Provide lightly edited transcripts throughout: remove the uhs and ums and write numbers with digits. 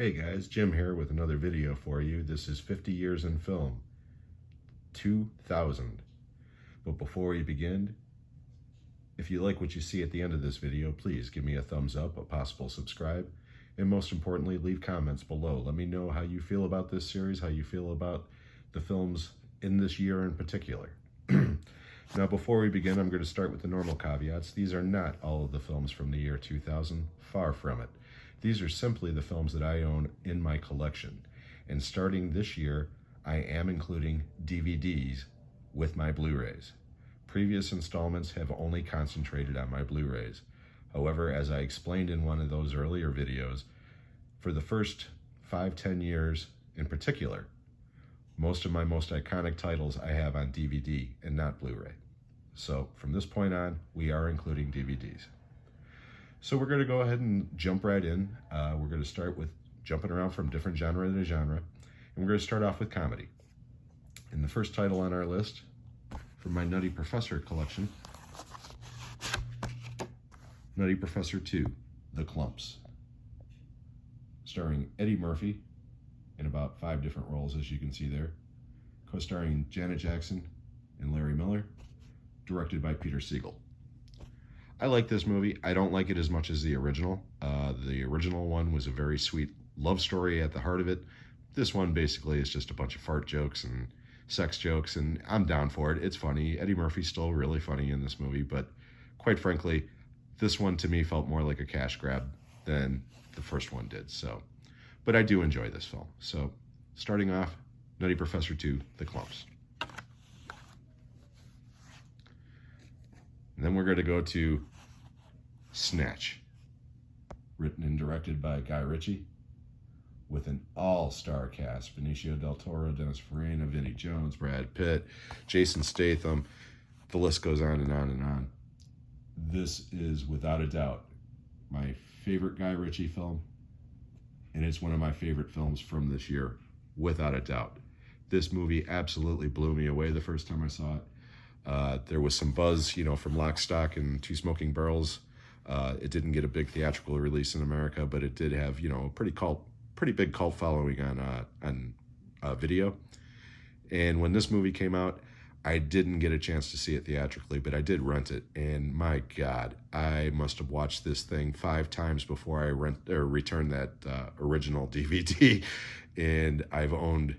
Hey guys, Jim here with another video for you. This is 50 Years in Film, 2000. But before we begin, if you like what you see at the end of this video, please give me a thumbs up, a possible subscribe, and most importantly, leave comments below. Let me know how you feel about this series, how you feel about the films in this year in particular. Now, before we begin, I'm going to start with the normal caveats. These are not all of the films from the year 2000, far from it. These are simply the films that I own in my collection. And starting this year, I am including DVDs with my Blu-rays. Previous installments have only concentrated on my Blu-rays. However, as I explained in one of those earlier videos, for the first 5-10 years in particular, most of my most iconic titles I have on DVD and not Blu-ray. So from this point on, we are including DVDs. So we're going to go ahead and jump right in. We're going to start with jumping around from different genre to genre. And we're going to start off with comedy. And the first title on our list from my Nutty Professor collection, Nutty Professor 2, The Clumps. Starring Eddie Murphy in about 5 different roles, as you can see there. Co-starring Janet Jackson and Larry Miller. Directed by Peter Siegel. I like this movie. I don't like it as much as the original. The original one was a very sweet love story at the heart of it. This one basically is just a bunch of fart jokes and sex jokes, and I'm down for it. It's funny. Eddie Murphy's still really funny in this movie, but quite frankly, this one to me felt more like a cash grab than the first one did. But I do enjoy this film. So, starting off, Nutty Professor 2, The Clumps. And then we're going to go to Snatch, written and directed by Guy Ritchie, with an all-star cast: Benicio del Toro, Dennis Farina, Vinnie Jones, Brad Pitt, Jason Statham. The list goes on and on and on. This is, without a doubt, my favorite Guy Ritchie film, and it's one of my favorite films from this year, without a doubt. This movie absolutely blew me away the first time I saw it. There was some buzz, from Lock, Stock, and Two Smoking Barrels. It didn't get a big theatrical release in America, but it did have, a pretty big cult following on video. And when this movie came out, I didn't get a chance to see it theatrically, but I did rent it. And my God, I must have watched this thing 5 times before I returned that original DVD. And I've owned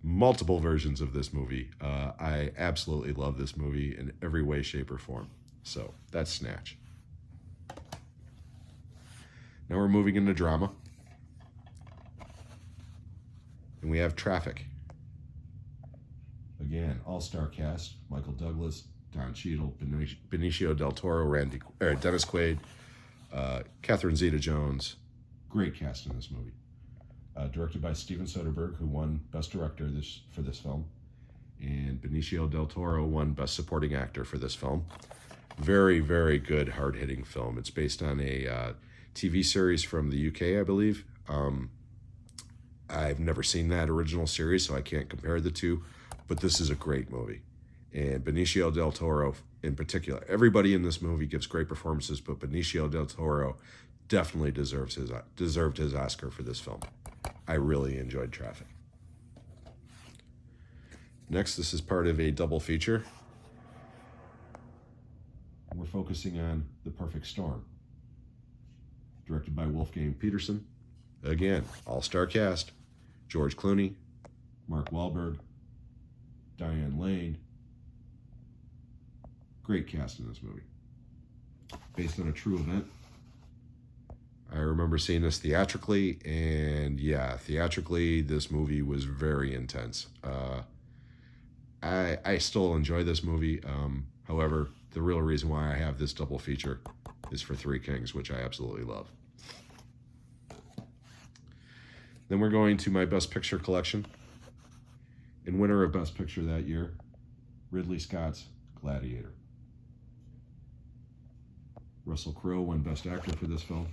multiple versions of this movie. I absolutely love this movie in every way, shape, or form. So that's Snatch. Now we're moving into drama. And we have Traffic. Again, all-star cast: Michael Douglas, Don Cheadle, Benicio del Toro, Dennis Quaid, Catherine Zeta-Jones. Great cast in this movie. Directed by Steven Soderbergh, who won Best Director for this film. And Benicio del Toro won Best Supporting Actor for this film. Very, very good, hard-hitting film. It's based on a TV series from the UK, I believe. I've never seen that original series, so I can't compare the two. But this is a great movie. And Benicio del Toro in particular. Everybody in this movie gives great performances, but Benicio del Toro definitely deserved his Oscar for this film. I really enjoyed Traffic. Next, this is part of a double feature. We're focusing on The Perfect Storm, directed by Wolfgang Peterson. Again, all-star cast: George Clooney, Mark Wahlberg, Diane Lane. Great cast in this movie. Based on a true event. I remember seeing this theatrically, and yeah, theatrically, this movie was very intense. I still enjoy this movie. However, the real reason why I have this double feature is for Three Kings, which I absolutely love. Then we're going to my Best Picture collection. And winner of Best Picture that year, Ridley Scott's Gladiator. Russell Crowe won Best Actor for this film.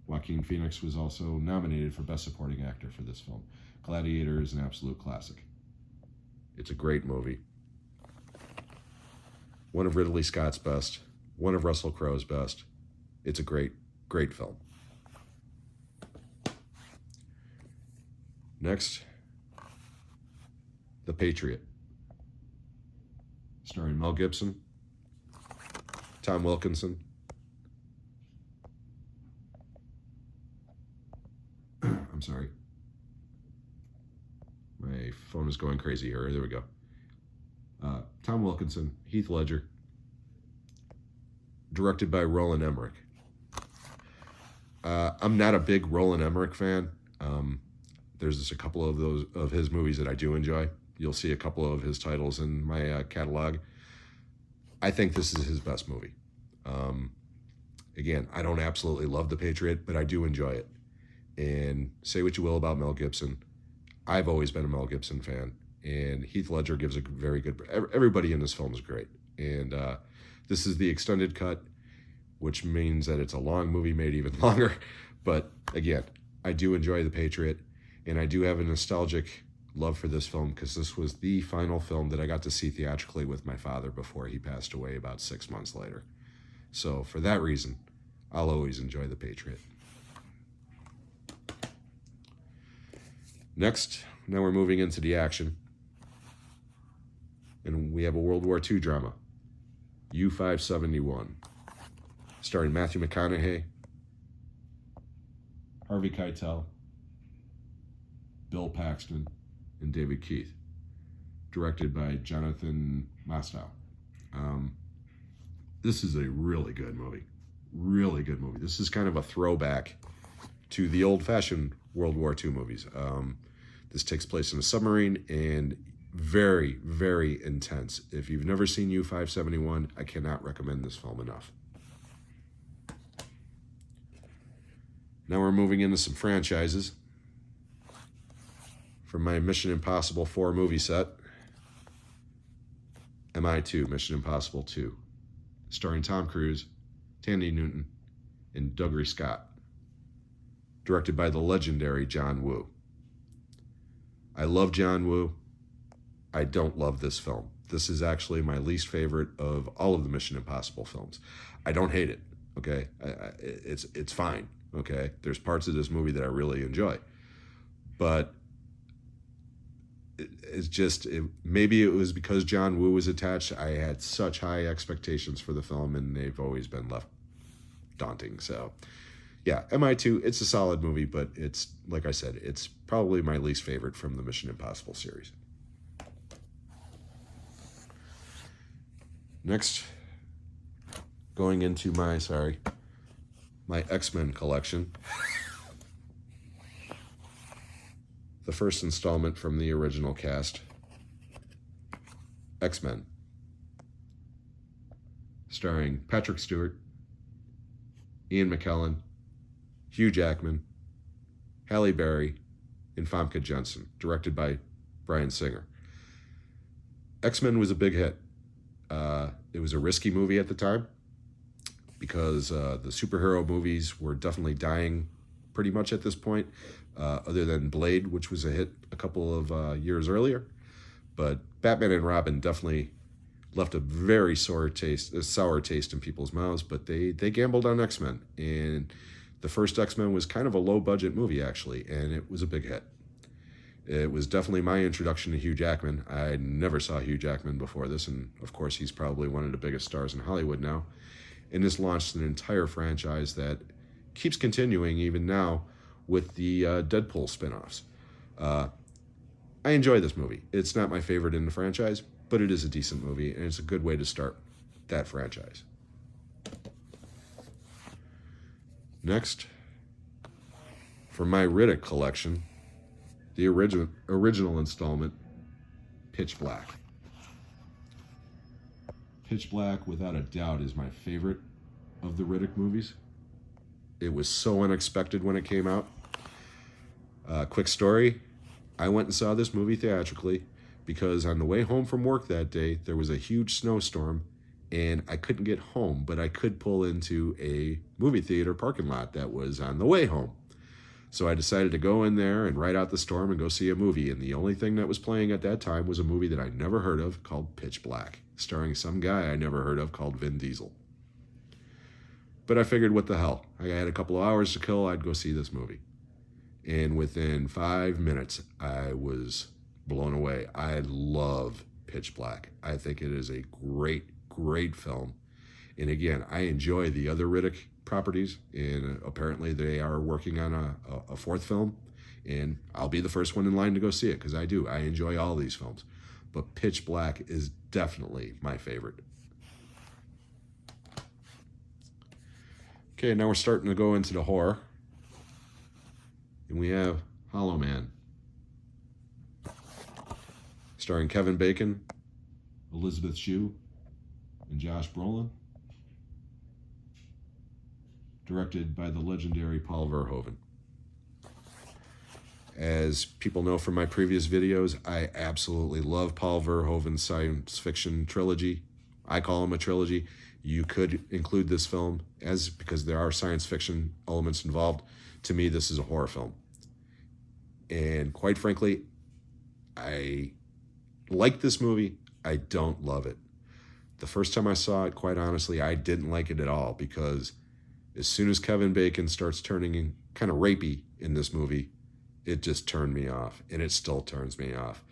Joaquin Phoenix was also nominated for Best Supporting Actor for this film. Gladiator is an absolute classic. It's a great movie. One of Ridley Scott's best, one of Russell Crowe's best. It's a great, great film. Next, The Patriot, starring Mel Gibson, Tom Wilkinson, I'm sorry. My phone is going crazy here. There we go. Tom Wilkinson, Heath Ledger, directed by Roland Emmerich. I'm not a big Roland Emmerich fan. There's just a couple of those of his movies that I do enjoy. You'll see a couple of his titles in my catalog. I think this is his best movie. Again, I don't absolutely love The Patriot, but I do enjoy it. And say what you will about Mel Gibson, I've always been a Mel Gibson fan, and Heath Ledger gives a very good. Everybody in this film is great, and this is the extended cut, which means that it's a long movie made even longer. But again, I do enjoy The Patriot, and I do have a nostalgic love for this film because this was the final film that I got to see theatrically with my father before he passed away about 6 months later. So for that reason, I'll always enjoy The Patriot. Next, now we're moving into the action. And we have a World War II drama, U-571, starring Matthew McConaughey, Harvey Keitel, Bill Paxton, and David Keith, directed by Jonathan Mostow. This is a really good movie. Really good movie. This is kind of a throwback to the old-fashioned World War II movies. This takes place in a submarine and very, very intense. If you've never seen U-571, I cannot recommend this film enough. Now we're moving into some franchises. From my Mission Impossible 4 movie set, MI2, Mission Impossible 2, starring Tom Cruise, Tandy Newton, and Dougray Scott, directed by the legendary John Woo. I love John Woo. I don't love this film. This is actually my least favorite of all of the Mission Impossible films. I don't hate it, okay? It's fine, okay? There's parts of this movie that I really enjoy. But it's just, maybe it was because John Woo was attached. I had such high expectations for the film, and they've always been left daunting. So, yeah, MI2, it's a solid movie, but it's, like I said, it's probably my least favorite from the Mission Impossible series. Next, going into my X-Men collection. The first installment from the original cast, XMen, starring Patrick Stewart, Ian McKellen, Hugh Jackman, Halle Berry, and Famke Janssen, directed by Bryan Singer. X-Men was a big hit. It was a risky movie at the time because the superhero movies were definitely dying pretty much at this point, other than Blade, which was a hit a couple of years earlier. But Batman and Robin definitely left a very sour taste in people's mouths, but they gambled on X-Men. And the first X-Men was kind of a low-budget movie, actually, and it was a big hit. It was definitely my introduction to Hugh Jackman. I never saw Hugh Jackman before this, and of course he's probably one of the biggest stars in Hollywood now. And this launched an entire franchise that keeps continuing even now with the Deadpool spinoffs. I enjoy this movie. It's not my favorite in the franchise, but it is a decent movie, and it's a good way to start that franchise. Next, for my Riddick collection, the original installment, Pitch Black. Pitch Black, without a doubt, is my favorite of the Riddick movies. It was so unexpected when it came out. Quick story, I went and saw this movie theatrically because on the way home from work that day, there was a huge snowstorm and I couldn't get home, but I could pull into a movie theater parking lot that was on the way home. So I decided to go in there and ride out the storm and go see a movie. And the only thing that was playing at that time was a movie that I never heard of called Pitch Black, starring some guy I never heard of called Vin Diesel. But I figured, what the hell? I had a couple of hours to kill, I'd go see this movie. And within 5 minutes, I was blown away. I love Pitch Black. I think it is a great, great film. And again, I enjoy the other Riddick properties, and apparently they are working on a fourth film, and I'll be the first one in line to go see it because I do. I enjoy all these films. But Pitch Black is definitely my favorite. Okay, now we're starting to go into the horror. And we have Hollow Man, starring Kevin Bacon, Elizabeth Shue, and Josh Brolin. Directed by the legendary Paul Verhoeven. As people know from my previous videos, I absolutely love Paul Verhoeven's science fiction trilogy. I call him a trilogy. You could include this film because there are science fiction elements involved. To me, this is a horror film. And quite frankly, I like this movie. I don't love it. The first time I saw it, quite honestly, I didn't like it at all because as soon as Kevin Bacon starts turning kind of rapey in this movie, it just turned me off, and it still turns me off.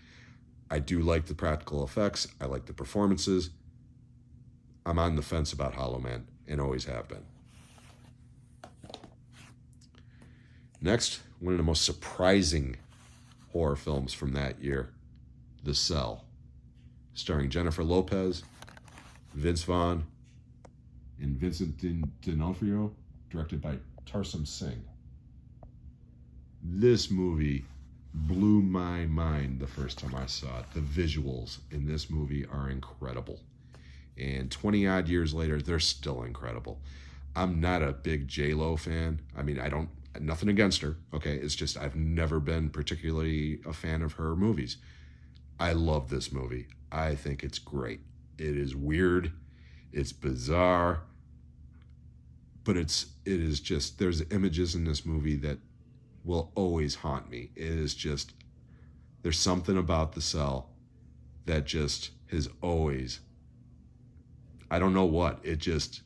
I do like the practical effects. I like the performances. I'm on the fence about Hollow Man, and always have been. Next, one of the most surprising horror films from that year, The Cell, starring Jennifer Lopez, Vince Vaughn, and Vincent D'Onofrio, directed by Tarsem Singh. This movie blew my mind the first time I saw it. The visuals in this movie are incredible. And 20 odd years later, they're still incredible. I'm not a big J-Lo fan. I mean, nothing against her, okay? It's just I've never been particularly a fan of her movies. I love this movie. I think it's great. It is weird. It's bizarre. But it is just, there's images in this movie that will always haunt me. It is just, there's something about The Cell that just has always, I don't know what, it just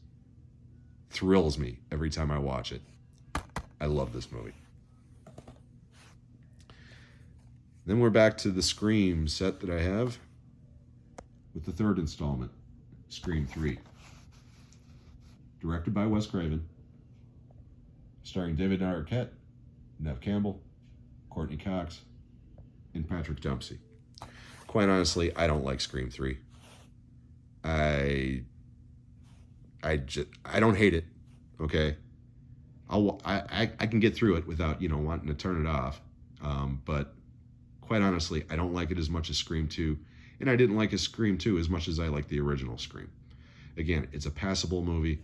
thrills me every time I watch it. I love this movie. Then we're back to the Scream set that I have with the third installment, Scream 3. Directed by Wes Craven, starring David Arquette, Neve Campbell, Courtney Cox, and Patrick Dempsey. Quite honestly, I don't like Scream 3. I don't hate it, okay? I can get through it without, wanting to turn it off. But quite honestly, I don't like it as much as Scream 2. And I didn't like Scream 2 as much as I like the original Scream. Again, it's a passable movie.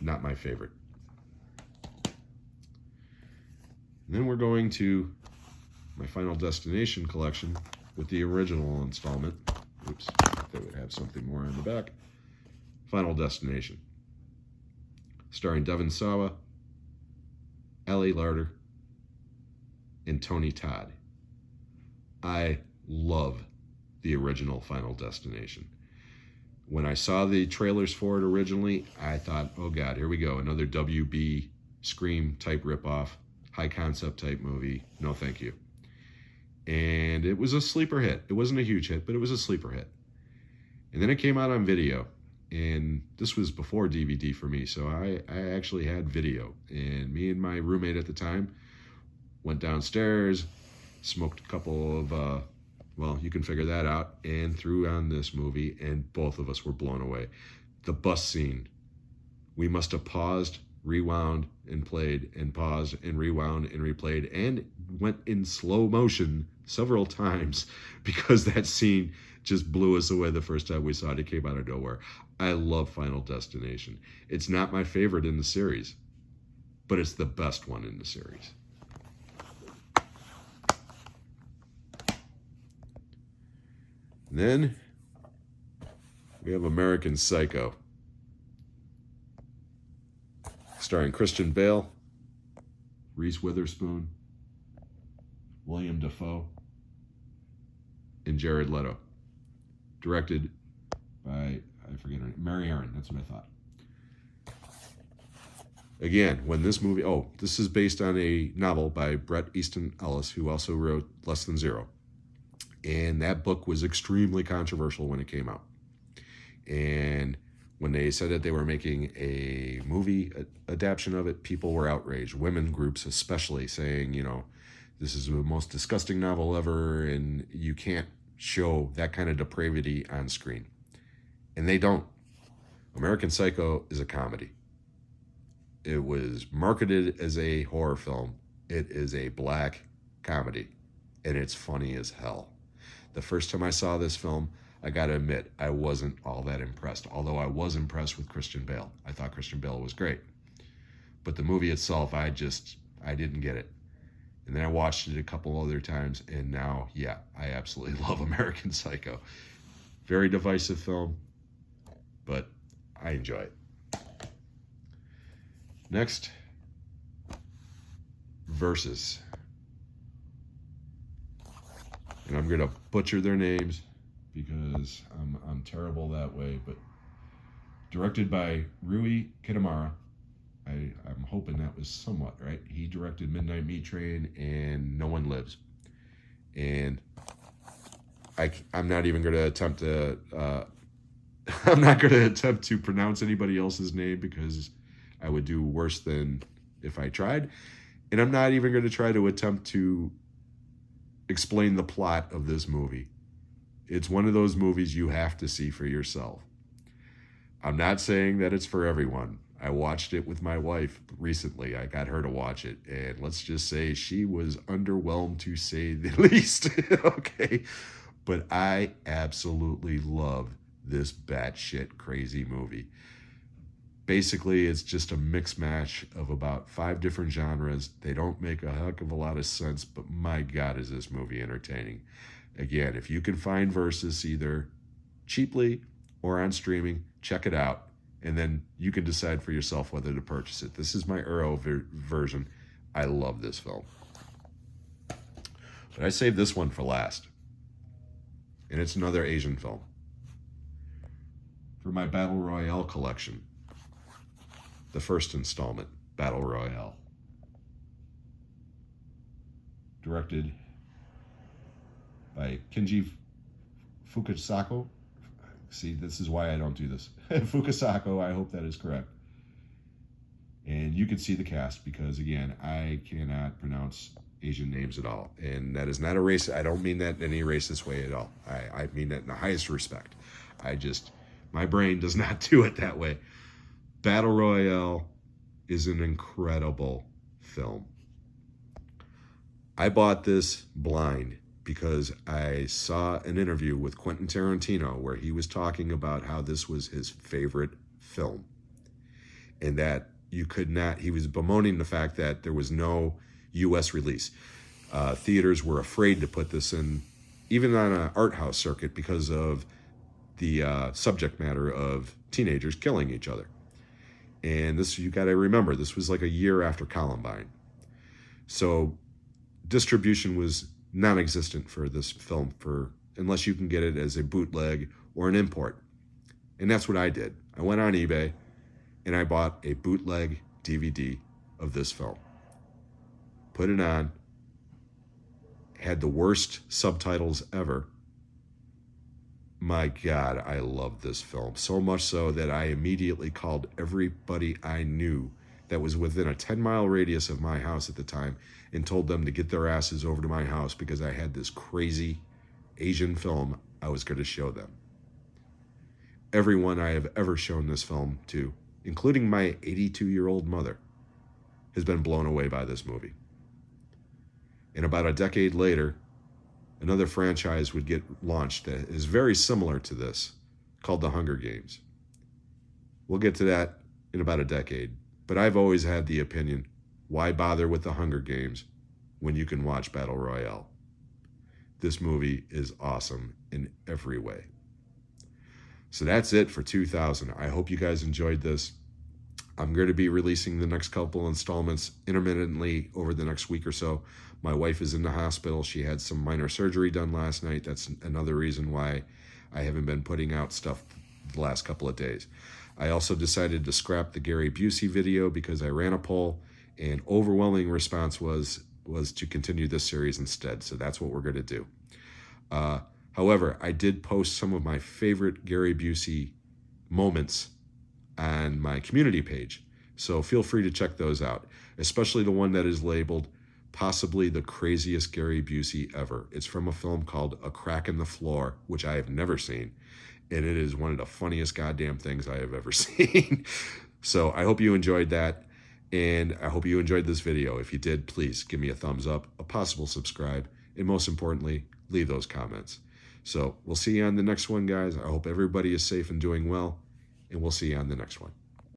Not my favorite. And then we're going to my Final Destination collection with the original installment. Oops, they would have something more on the back. Final Destination. Starring Devon Sawa, Ellie Larder, and Tony Todd. I love the original Final Destination. When I saw the trailers for it originally, I thought, oh God, here we go. Another WB Scream type ripoff, high concept type movie. No, thank you. And it was a sleeper hit. It wasn't a huge hit, but it was a sleeper hit. And then it came out on video. And this was before DVD for me, so I actually had video. And me and my roommate at the time went downstairs, smoked a couple of, well, you can figure that out, and threw on this movie, and both of us were blown away. The bus scene. We must have paused, rewound, and played, and paused, and rewound, and replayed, and went in slow motion several times because that scene just blew us away the first time we saw it. It came out of nowhere. I love Final Destination. It's not my favorite in the series, but it's the best one in the series. And then we have American Psycho, starring Christian Bale, Reese Witherspoon, William Dafoe, and Jared Leto. Directed by, I forget her name, Mary Aaron, that's what I thought. Again, when this movie, this is based on a novel by Bret Easton Ellis, who also wrote Less Than Zero. And that book was extremely controversial when it came out. And when they said that they were making a movie adaptation of it, people were outraged. Women groups especially, saying, this is the most disgusting novel ever, and you can't show that kind of depravity on screen. And they don't. American Psycho is a comedy. It was marketed as a horror film. It is a black comedy, and it's funny as hell. The first time I saw this film, I gotta admit, I wasn't all that impressed, although I was impressed with Christian Bale. I thought Christian Bale was great. But the movie itself, I didn't get it. And then I watched it a couple other times, and now, yeah, I absolutely love American Psycho. Very divisive film, but I enjoy it. Next, Versus. And I'm going to butcher their names because I'm terrible that way, but directed by Rui Kitamura. I'm hoping that was somewhat right. He directed Midnight Meat Train and No One Lives. And I'm not even going to attempt to I'm not going to attempt to pronounce anybody else's name because I would do worse than if I tried. And I'm not even going to try to attempt to explain the plot of this movie. It's one of those movies you have to see for yourself. I'm not saying that it's for everyone. I watched it with my wife recently. I got her to watch it, and let's just say she was underwhelmed, to say the least. Okay, but I absolutely love this batshit crazy movie. Basically, it's just a mix match of about 5 different genres. They don't make a heck of a lot of sense, but my God, is this movie entertaining. Again, if you can find Versus either cheaply or on streaming, check it out, and then you can decide for yourself whether to purchase it. This is my Euro version. I love this film. But I saved this one for last, and it's another Asian film. For my Battle Royale collection, the first installment, Battle Royale. Directed by Kenji Fukusako. See, this is why I don't do this. Fukusako, I hope that is correct. And you can see the cast because, again, I cannot pronounce Asian names at all. And that is not a race. I don't mean that in any racist way at all. I mean that in the highest respect. My brain does not do it that way. Battle Royale is an incredible film. I bought this blind because I saw an interview with Quentin Tarantino where he was talking about how this was his favorite film. And that he was bemoaning the fact that there was no U.S. release. Theaters were afraid to put this in, even on an art house circuit, because of the subject matter of teenagers killing each other. And this, you got to remember, this was like a year after Columbine. So distribution was non-existent for this film, unless you can get it as a bootleg or an import. And that's what I did. I went on eBay and I bought a bootleg DVD of this film. Put it on. Had the worst subtitles ever. My God, I love this film. So much so that I immediately called everybody I knew that was within a 10-mile radius of my house at the time and told them to get their asses over to my house because I had this crazy Asian film I was going to show them. Everyone I have ever shown this film to, including my 82-year-old mother, has been blown away by this movie. And about a decade later, another franchise would get launched that is very similar to this, called The Hunger Games. We'll get to that in about a decade, but I've always had the opinion, why bother with The Hunger Games when you can watch Battle Royale? This movie is awesome in every way. So that's it for 2000. I hope you guys enjoyed this. I'm going to be releasing the next couple installments intermittently over the next week or so. My wife is in the hospital. She had some minor surgery done last night. That's another reason why I haven't been putting out stuff the last couple of days. I also decided to scrap the Gary Busey video because I ran a poll and overwhelming response was to continue this series instead. So that's what we're going to do. However, I did post some of my favorite Gary Busey moments on my community page. So feel free to check those out, especially the one that is labeled possibly the craziest Gary Busey ever. It's from a film called A Crack in the Floor, which I have never seen. And it is one of the funniest goddamn things I have ever seen. So I hope you enjoyed that. And I hope you enjoyed this video. If you did, please give me a thumbs up, a possible subscribe, and most importantly, leave those comments. So we'll see you on the next one, guys. I hope everybody is safe and doing well, and we'll see you on the next one.